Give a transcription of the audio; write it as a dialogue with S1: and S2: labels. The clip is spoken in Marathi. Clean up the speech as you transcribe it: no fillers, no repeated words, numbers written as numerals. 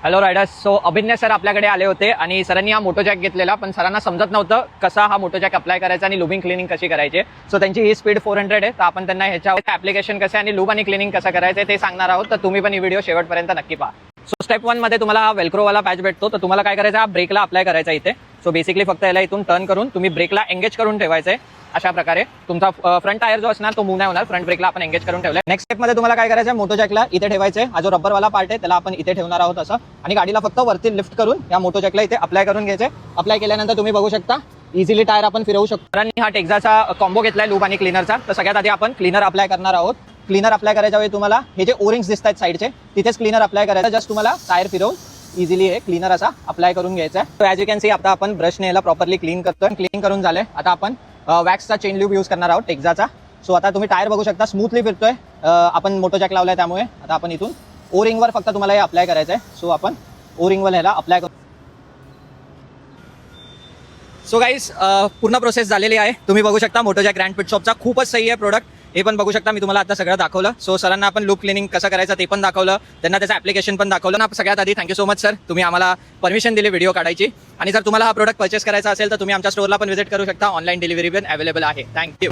S1: Hello riders. सो अभिज्ञ सर आपल्याकडे आले होते आणि सरांनी हा मोटो जॅक घेतलेला, पण सरांना समजत नव्हतं कसा हा मोटो जॅक अप्लाय करायचा आणि लुबिंग क्लिनिंग कशी करायची. सो त्यांची ही स्पीड 400 आहे, तर आपण त्यांना ह्याच्यावर ऍप्लिकेशन कसं आणि लूब आणि क्लिनिंग कसं करायचं ते सांगणार आहोत. तर तुम्ही पण ही व्हिडिओ शेवटपर्यंत नक्की पहा. सो स्टेप 1 मध्ये तुम्हाला हा वेल्क्रोवाला पॅच भेटतो. तर तुम्हाला काय करायचं, हा ब्रेकला अप्लाय करायचा इथे. सो बेसिकली फक्त याला इथून टर्न करून तुम्ही ब्रेकला एंगेज करून ठेवायचं आहे. अशा प्रकारे तुमचा फ्रंट टायर जो असणार तो मूव्ह नाही होणार. फ्रंट ब्रेकला आपण एंगेज करून ठेवलाय. नेक्स्ट स्टेप मध्ये तुम्हाला काय करायचं, मोटो जॅकला इथे ठेवायचं आहे. हा जो रबरवाला पार्ट आहे त्याला आपण इथे ठेवणार आहोत असं, आणि गाडीला फक्त वरती लिफ्ट करून या मोटो जॅकला इथे अप्लाय करून घ्यायचे. अप्लाय केल्यानंतर तुम्ही बघू शकता इझिली टायर आपण फिरवू शकतो. कारण हा टेक्साचा कॉम्बो घेतलाय लूब आणि क्लीनरचा. तर सगळ्यात आधी आपण क्लीनर अप्लाय करणार आहोत. क्लीनर अप्लाय करायच्या वेळी तुम्हाला हे जे ओरिंग्स दिसत आहेत साईडचे, तिथेच क्लीनर अप्लाय करायचं. जस्ट तुम्हाला टायर फिरवून इझिली हे क्लीनर असा अप्लाय करून घ्यायचा आहे. ॲज यू कॅन सी आता आपण ब्रशने याला प्रॉपरली क्लीन करतोय. क्लीन करून झालंय. आता आपण वॅक्सचा चेन ल्यूब यूज करणार आहोत टेक्साचा. सो आता तुम्ही टायर बघू शकता स्मूथली फिरतोय. आपण मोटो जॅक लावलाय त्यामुळे आता आपण इथून ओरिंगवर फक्त तुम्हाला हे अप्लाय करायचं आहे. सो आपण ओरिंगवर ह्याला अप्लाय करू. सो गाईज पूर्ण प्रोसेस झालेली आहे. तुम्ही बघू शकता मोटो जॅक ग्रँड पिट शॉपचा खूपच सही आहे प्रोडक्ट. हे पण बघू शकता, मी तुम्हाला आता सगळं दाखवलं. सो सरांना आपण लूप क्लिनिंग कसं करायचं ते पण दाखवलं, त्यांना त्याचं ऍप्लिकेशन पण दाखवलं ना. सगळ्यात आधी थँक्यू सो मच सर, तुम्ही आम्हाला परमिशन दिली व्हिडिओ काढायची. आणि जर तुम्हाला हा प्रोडक्ट परचेस करायचा असेल तर तुम्ही आमच्या स्टोरला पण व्हिजिट करू शकता. ऑनलाईन डिलिव्हरी पण अवेलेबल आहे. थँक्यू.